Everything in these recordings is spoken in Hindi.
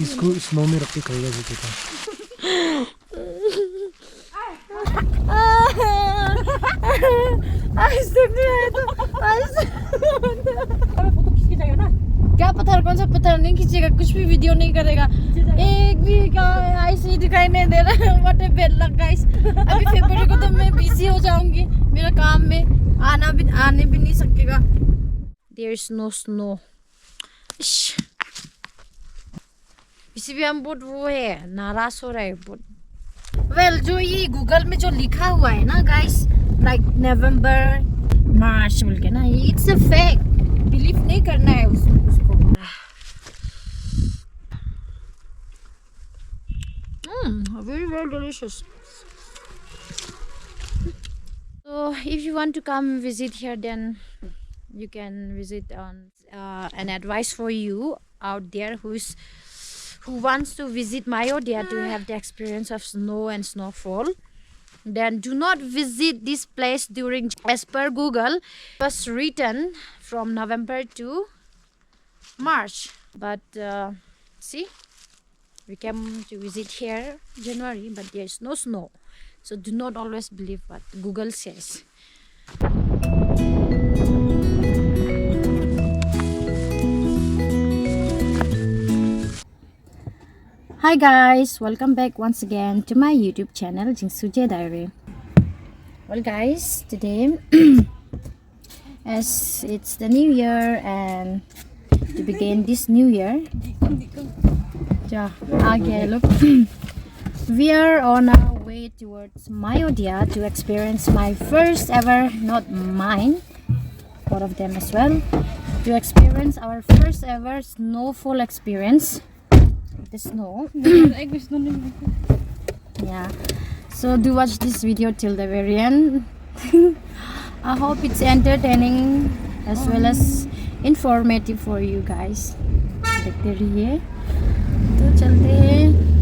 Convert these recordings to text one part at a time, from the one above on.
इसको स्नो में रख के खाएगा जी का। फोटो खींच के जाएगा ना। क्या पत्थर, कौन सा पत्थर? नहीं खींचेगा, कुछ भी वीडियो नहीं करेगा, एक भी का ऐसे ही दिखाई नहीं दे रहा है। What a bad luck guys. अभी फरवरी को तो मैं बिजी हो जाऊंगी मेरा काम में, आने भी नहीं सकेगा। There is no snow. इसी भी हम बहुत वो है, नाराज हो रहा है बहुत। वेल जो ये गूगल में जो लिखा हुआ है ना गाइस, लाइक नवंबर मार्च बोल के ना, इट्स अ फैक्ट, बिलीव नहीं करना है उसको। Very very delicious. So if you want to come visit here, then you can visit on an advice for you out there who wants to visit Mayodia to have the experience of snow and snowfall. Then do not visit this place during, as per Google, it was written from November to March, but see, we came to visit here January, but there is no snow, so do not always believe what Google says. Hi guys, welcome back once again to my YouTube channel Jingsuje Diary. Well guys, today as it's the new year, and to begin this new year, look, we are on our way towards Mayodia to experience my first ever, not mine, both of them as well, to experience our first ever snowfall experience. The snow. Yeah, so do watch this video till the very end. I hope it's entertaining as well as informative for you guys. देखते रहिए, तो चलते हैं।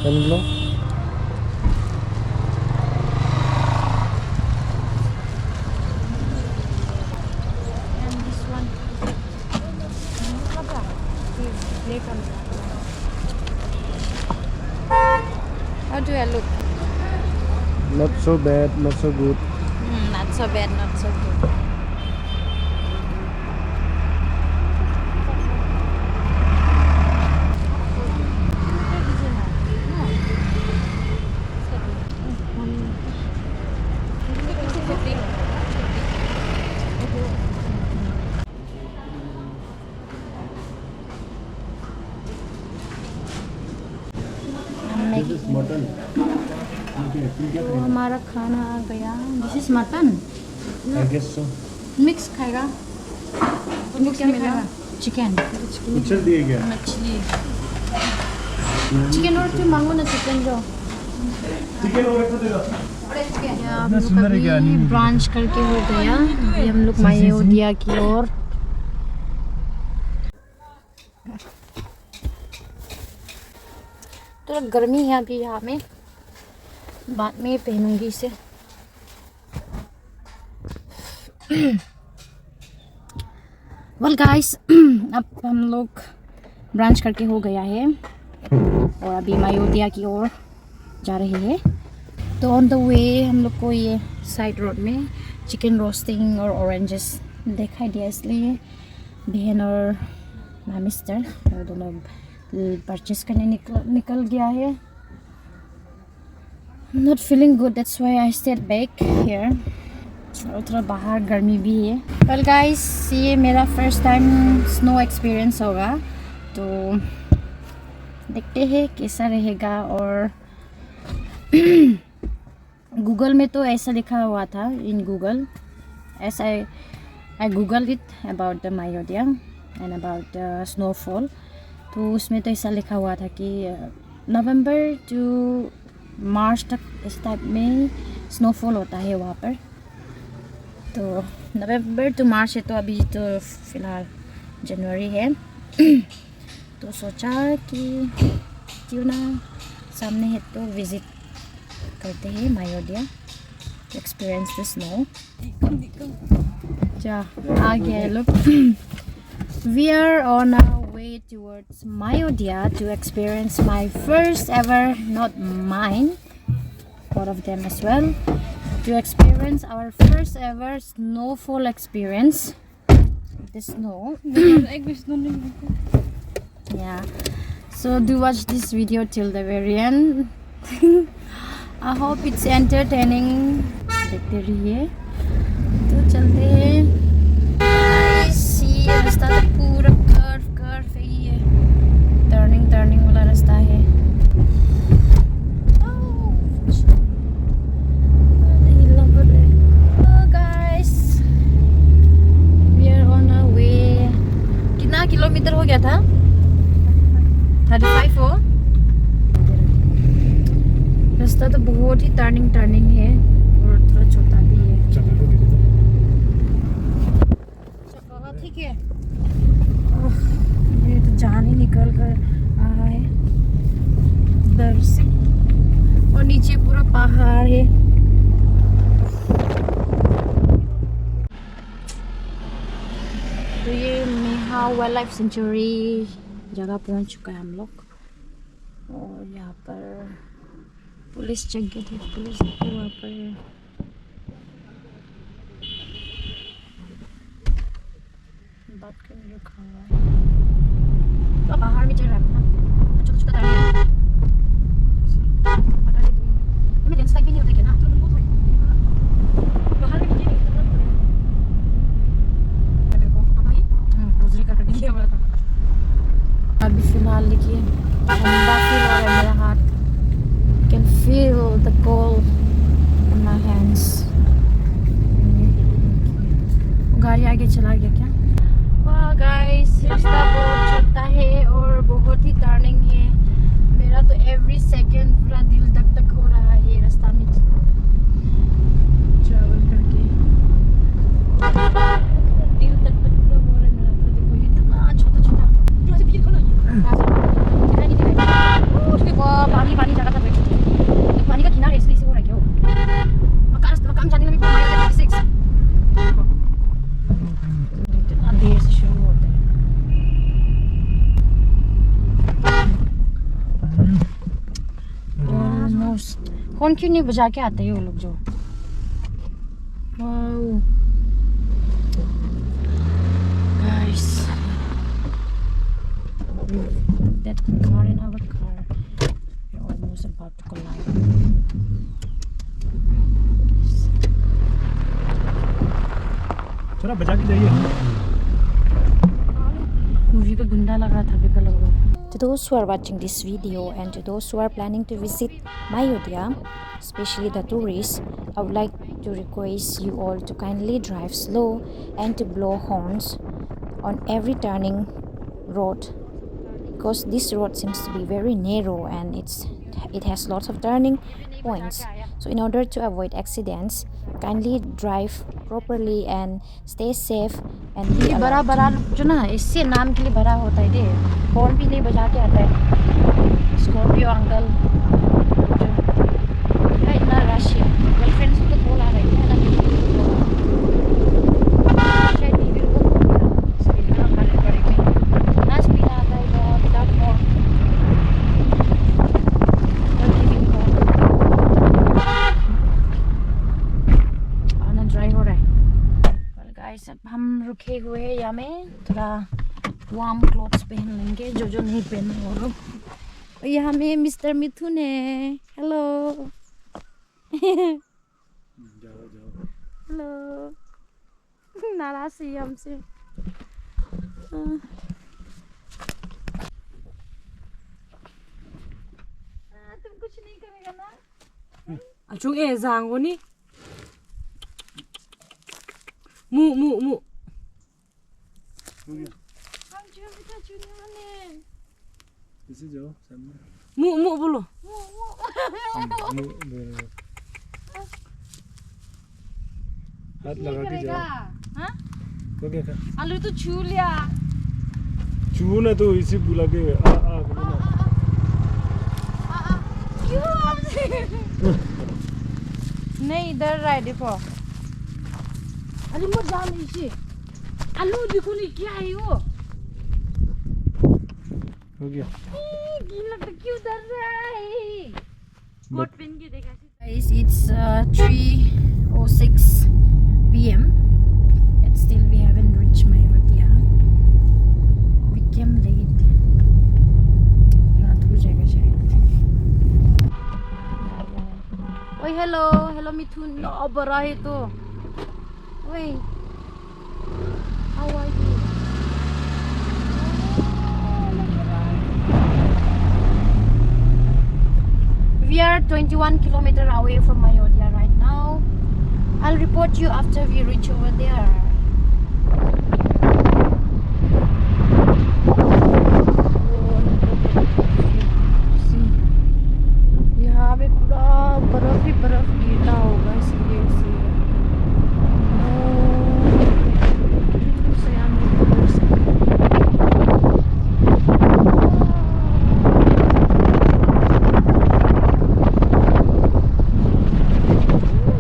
Hello. And this one. How do I look? Not so bad, not so good. Not so bad, not so good. This is mutton. तो हमारा खाना आ गया। This is mutton. I guess so. Mix खाएगा? तुमको क्या मिलेगा? चिकन। उछल दिए क्या? मछली। चिकन और फिर मांगो ना चिकन जो। चिकन और एक देगा। हम लोग अभी ब्रांच करके हो गया। अभी हम लोग मायोदिया की ओर। तो गर्मी है अभी यहाँ में, बाद में पहनूंगी इसे। वेल गाइस, अब हम लोग ब्रांच करके हो गया है और अभी मायोदिया की ओर जा रहे हैं। तो ऑन द वे हम लोग को ये साइड रोड में चिकन रोस्टिंग और ऑरेंजेस दिखाई दिया, इसलिए बहन और मिस्टर दोनों परचेस करने निकल गया है. Not feeling good, that's why I stayed back here. और थोड़ा बाहर गर्मी भी है. Well guys, ये मेरा फर्स्ट टाइम स्नो एक्सपीरियंस होगा, तो देखते हैं कैसा रहेगा. और गूगल में तो ऐसा लिखा हुआ था in Google, as I googled it about the Mayodia and about the snowfall. तो उसमें तो ऐसा लिखा हुआ था कि नवंबर टू मार्च तक इस टाइप में स्नोफॉल होता है वहाँ पर. तो नवंबर टू मार्च है, तो अभी तो फ़िलहाल जनवरी है. तो सोचा कि क्यों ना सामने है तो विज़िट करते हैं मायोडिया to experience the snow. Ja, आगे look. We are on our way towards Mayodia to experience my first ever, not mine, both of them as well, to experience our first ever snowfall experience. The snow. Yeah. So do watch this video till the very end. I hope it's entertaining. देखते रहिए. तो चलते हैं. ये रास्ता तो पूरा कर्व ही है. टर्निंग वाला रास्ता है. Guys, we are on our way. कितना किलोमीटर हो गया था? 35 हो. रास्ता तो बहुत ही टर्निंग है और थोड़ा छोटा भी है. ठीक है. ये तो जान ही निकल कर आ रहा है इधर से, और नीचे पूरा पहाड़ है. तो ये मेहा वाइल्ड लाइफ सेंचुरी जगह पहुंच चुका है हम लोग. और यहाँ पर पुलिस चेक गए थे, पुलिस वहाँ पर बात करने रखा हुआ है. तो बाहर में चल रहा है ना, छोटा छोटा है. हमें लैंडस्लाइड भी नहीं होता क्या ना, बाहर में नहीं दिखता मेरे को. दूसरी का कटिंग किया था. अभी फिलहाल देखिए ठंडा फील हो रहा है मेरा हाथ. Can feel the cold in my hands. गाड़ी आगे चला गया क्या? वाह गाइस, रास्ता बहुत छोटा है और बहुत ही टर्निंग है. मेरा तो एवरी सेकंड पूरा दिल धक धक हो रहा है रास्ता में ट्रैवल करके. दिल धक धक पूरा हो रहा है मेरा. तो देखो ये इतना छोटा जो ऐसे भीड़ खड़ा है. देखो पानी जगह था. पानी का किनारा इसलिए हो रहा है क्यों? मकान जाने में मायोडिया 36 इतना देर से शुरू होते हैं. ऑलमोस्ट कौन क्यों नहीं बजा के आते हैं वो लोग जो. Wow guys, that car and our car are almost about to collide. चलो बजा के जाइए. मूवी का गुंडा लग रहा था अभी कल लोगों. To those who are watching this video and to those who are planning to visit Mayodia, especially the tourists, I would like to request you all to kindly drive slow and to blow horns on every turning road, because this road seems to be very narrow and it has lots of turning points. So in order to avoid accidents, kindly drive properly and stay safe and be alert. बड़ा जो ना इससे नाम के लिए बड़ा होता है दे. हॉर्न भी नहीं बजा के आता है. स्कॉर्पियो अंकल जो इतना रश है. गर्लफ्रेंड से तो कॉल आ रही है ना. शायद टीवी को स्पीड ना खाने पड़ेगी. ना स्पीड आता है तो विदाउट मोर. गाइस अब हम रुके हुए हैं यहाँ में, थोड़ा वार्म क्लोथ्स पहन लेंगे जो नहीं पहने वो लोग। और यहाँ में मिस्टर मिथुन है, हेलो। हेलो। नाराज है हमसे। तुम कुछ नहीं करेगा ना? chung e zang wo ni mu हो गया हम जो भी था चुनिया ने इसे जाओ सामने mu bolo हाथ लगा के जाओ। हाँ? हो गया क्या? आलू तो छू लिया। छू ना तो इसे बुला के आ बोलो ना। क्यों नहीं इधर राय देखो। ali mo jam ishi alu देखो ni क्या है वो हो गया गीला तो क्यों डर रहा है? कोट पहन के देखा। Guys, it's 3:06 p.m. and still we haven't reached Mayodia. We came late. रात हो जाएगा शायद। ओए हेलो मिथुन, बड़ा है तो। ओए how are you? We are 21 kilometers away from Mayodia right now. I'll report you after we reach over there. See, यहाँ पे पूरा बर्फ ही बर्फ गिरता होगा इसलिए से।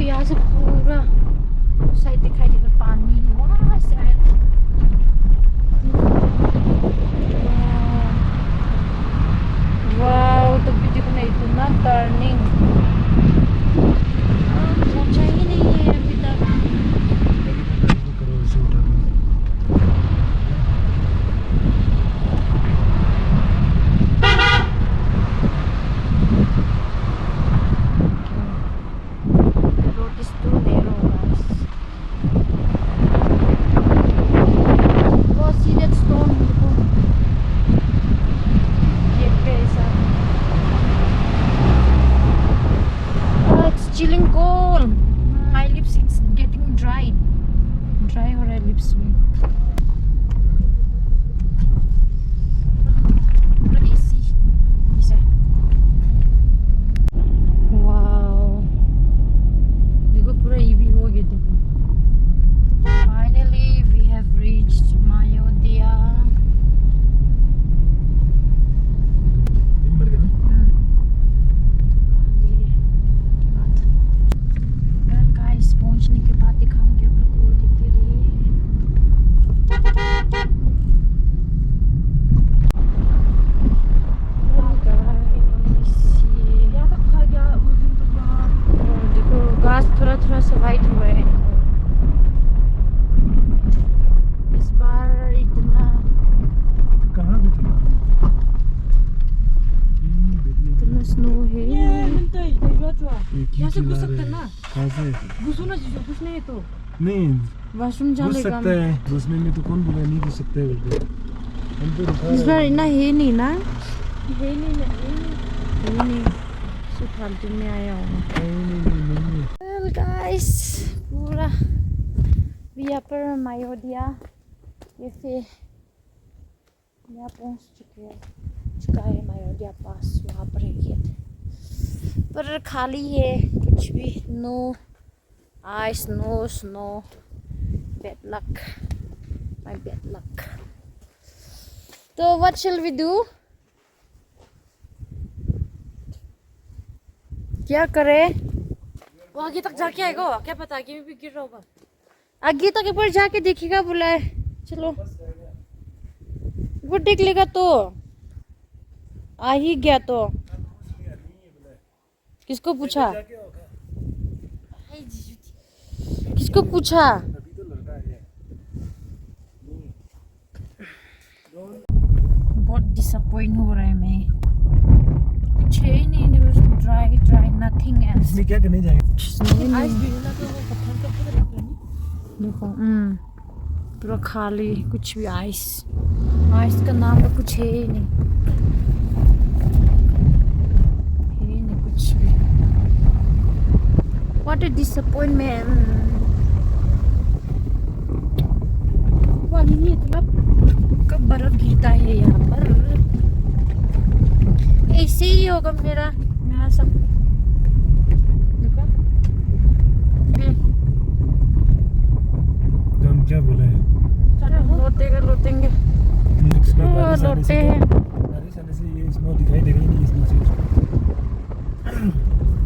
यहाँ से पूरा साइड दिखाई देता पानी वहाँ से आया। वाव तो भी देखना इतना टर्निंग पहुंचा ही नहीं है अभी तक। Road is too narrow guys. वो सी दैट स्टोन देखो ये कैसा। It's chilling cold. My lips it's getting dry हो रहा है lips में। पूरा AC ऐसा। वाओ देखो पूरा EV हो गया देखो। Finally we have reached Mayodia. Guys पहुंचने के बाद दिखाऊंगी आप लोग को, देखते रहिए। या तक खा गया उस दिन तो बाहर देखो घास थोड़ा सा वाइट हुआ है इस बार इतना स्नो है। नहीं यहाँ से घुस सकते हैं ना? कहाँ से? घुसो ना जीजू, घुसने है तो नहीं वॉशरूम घुस जाने सकता है, घुसने में तो कौन बोला नहीं घुस सकते बोलते। हम तो रुका इस बार इतना है नहीं ना, है नहीं सिर्फ फालतू में आया हूँ। नहीं। Well guys, पूरा यहाँ पर मायोडिया कैफे यहाँ पहुँच चुका है मायोडिया पास। वहाँ पर है गेट पर खाली है, कुछ भी no ice no snow. Bad luck, my bad luck. तो व्हाट शैल वी डू? क्या करे? वो आगे तक जाके आएगा, क्या पता आगे में भी गिर रहा होगा। आगे तक एक बार जाके देखेगा बोला है। चलो वो देख लेगा तो आ ही गया तो। किसको पूछा? किसको पूछा? अभी तो लड़का है डिसअपॉइंट हो रहा है मैं। कुछ है ही नहीं, ड्राई ड्राई नथिंग एल्स। इसमें क्या करने जाएंगे? देखो पूरा खाली, कुछ भी आइस आइस का नाम तो कुछ है ही नहीं, कुछ भी। What a disappointment। कब बर्फ गिरता है यहाँ पर। ऐसे ही होगा मेरा सब। देखो हम क्या बोले लोटेंगे लोटे हैं। बारिश आने से ये स्नो दिखाई दे रही नहीं इसमें से उसको।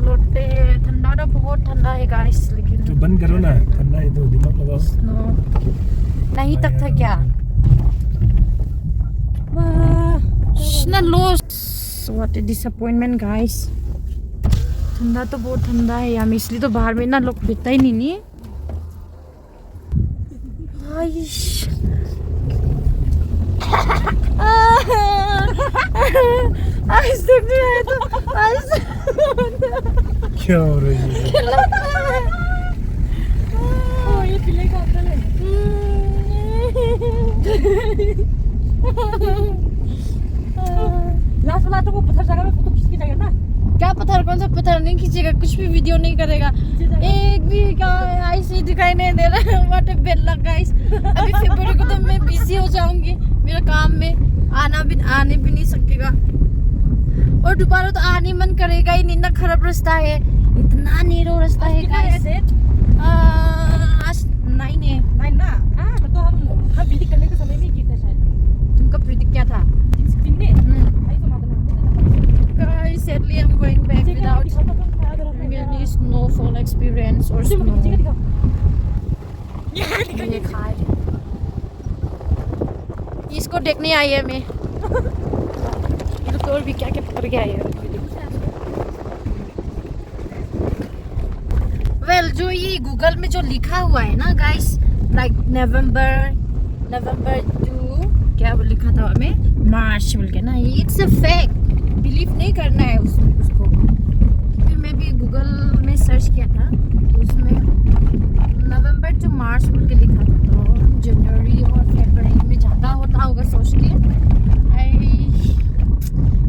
लोटे हैं। ठंडा तो बहुत ठंडा है गाइस, लेकिन तो बंद करो ना, ठंडा है तो दिमाग लगाओ। स्नो नहीं तक था क्या? What a disappointment guys। ठंडा तो बहुत ठंडा है यहाँ, इसलिए तो बाहर में ना लोग बैठता ही नहीं। आइस देखने आए तो आइस क्या हो रही है? ये पिले का अंकल है। लास्ट वाला तो वो पत्थर जगह में फोटो खींच के जाएगा ना। क्या पत्थर? कौन सा पत्थर? नहीं खींचेगा, कुछ भी वीडियो नहीं करेगा, एक भी क्या आइस ही दिखाई नहीं दे रहा है। What a bed luck guys. अभी फरवरी को तो मैं बिजी हो जाऊंगी मेरा काम में, आने भी नहीं सकेगा, और दोबारा तो आने मन करेगा ही नहीं ना। खराब रास्ता है, इतना नीरो रास्ता है गाइस। आज 9 है। 9 ना? तो हम बिल्डिंग करने के समय में गिरता शायद। तुमका प्रेडिक्ट क्या था? 16 में। Guys, sadly I'm going back without any snowfall experience or snow। ये खाए, इसको देखने आई है मैं। तो और भी क्या क्या पकड़ के आई है। वेल जो ये गूगल में जो लिखा हुआ है ना गाइस, लाइक नवंबर 2 क्या लिखा था हमें, मार्च बोल के ना, इट्स अ फैक्ट। बिलीव नहीं करना है उसको। फिर मैं भी गूगल में सर्च किया था तो उसमें नवंबर टू मार्च बोल के लिखा था, तो जनवरी और फरवरी में ज़्यादा होता होगा सोच के आई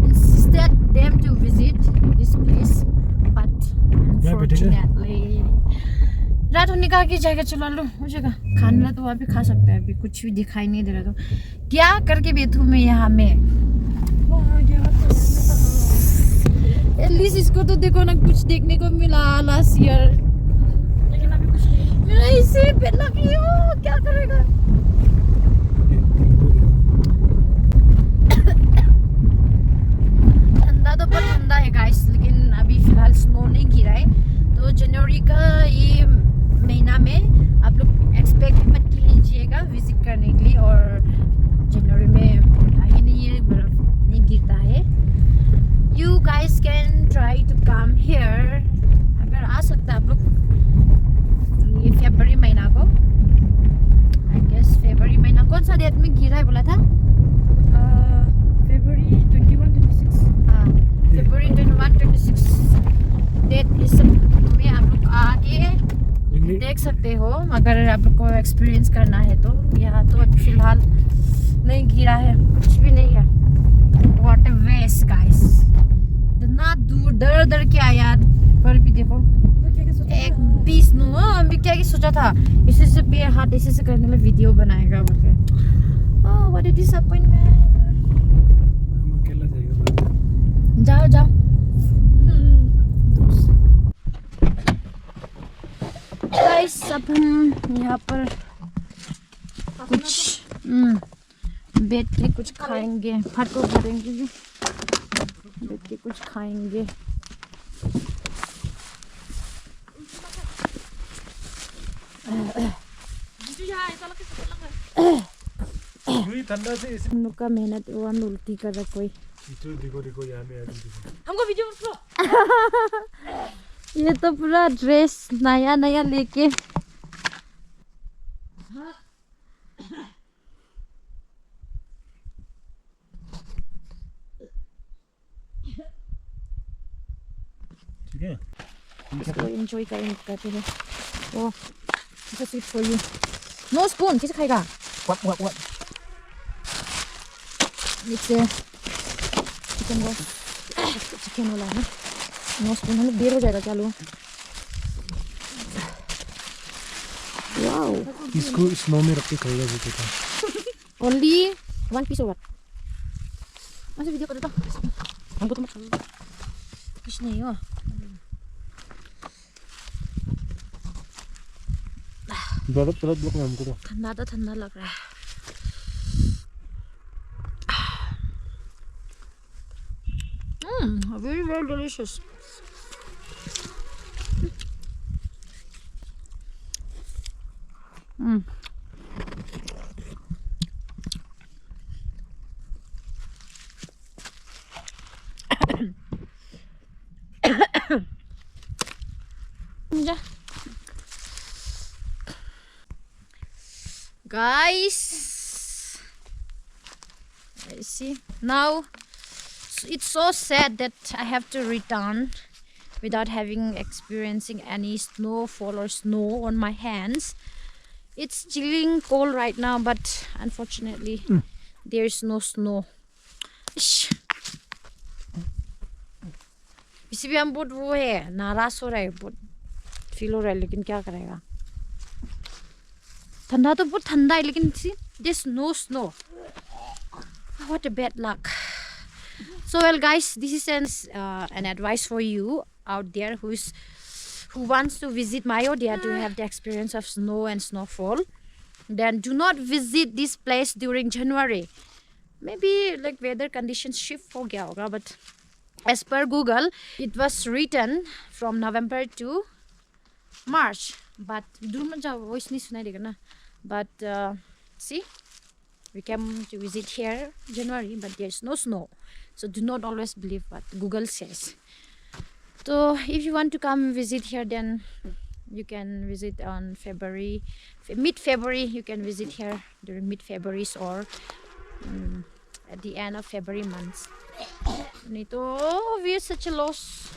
insisted them to visit this place, but unfortunately रात होने का जाएगा। चला लो हो जाएगा, खाना तो वहाँ पे खा सकते हैं। अभी कुछ भी दिखाई नहीं दे रहा, तो क्या करके बैठूँ मैं यहाँ में। एटलीस्ट इसको तो देखो ना, कुछ देखने को मिला लास्ट ईयर, लेकिन अभी कुछ नहीं। मेरा इसे पे लगी हो, क्या करेगा। ठंडा तो बहुत ठंडा है गाइस, लेकिन अभी फिलहाल स्नो नहीं गिरा है। तो जनवरी का ये महीना में आप लोग एक्सपेक्ट मत कीजिएगा विजिट करने के लिए, और जनवरी में होता ही नहीं है, बर्फ नहीं गिरता है। You guys can try to come here। अगर आ सकता है आप लोग ये फरवरी महीना को, I guess फरवरी महीना कौन सा डेट में गिरा है बोला था? फरवरी 21-26। हाँ, फरवरी 21-26 डेट इस में आप लोग आके देख सकते हो, अगर आप लोग को एक्सपीरियंस करना है तो। यहाँ तो फिलहाल नहीं गिरा है, कुछ भी नहीं है। What a waste guys। इतना दूर दर के आया, पर भी देखो एक 20 नो। अभी क्या सोचा था, इसे से पे हाथ ऐसे से करने वाला वीडियो बनाएगा बोल के। Oh what a disappointment. हम अकेला जाएगा। जाओ गाइस, अब हम यहाँ पर कुछ बैठ के कुछ खाएंगे, फोटो भरेंगे, बैठ के कुछ खाएंगे। ठंडा से हम लोग का मेहनत हुआ, हम उल्टी कर रहा कोई। देखो यहाँ में हमको वीडियो लो। ये तो पूरा ड्रेस नया लेके enjoy kain kate le. Oh, it's a sweet for you. No spoon, किसे खाएगा? What? It's a chicken roast. Chicken वाला है. No spoon, हम लोग देर हो जाएगा क्या लो? Wow. इसको स्नो में रख के खाएगा वो कहता. Only one piece or what? Masa video ko dito? Ang gutom ako. Fish na yun. गलत लोग नाम को. ठंडा लग रहा है. Very very delicious. Guys, I see now it's so sad that I have to return without having experiencing any snowfall or snow on my hands. It's chilling cold right now, but unfortunately there is no snow. इस भी हम बहुत वो है नाराज हो रहा है बहुत फील हो रहा है लेकिन क्या करेगा ठंडा तो बहुत ठंडा है लेकिन see there's no snow. What a bad luck. So well guys, this is an advice for you out there who wants to visit Mayodia to have the experience of snow and snowfall. Then do not visit this place during January. Maybe like weather conditions shift हो गया होगा, but as per Google it was written from November to March. But दूर में जाओ voice नहीं सुनाई देगा ना. But see, we came to visit here January, but there's no snow. So do not always believe what Google says. So if you want to come visit here, then you can visit on February, mid-February. You can visit here during mid-February or at the end of February months. We are such a loss.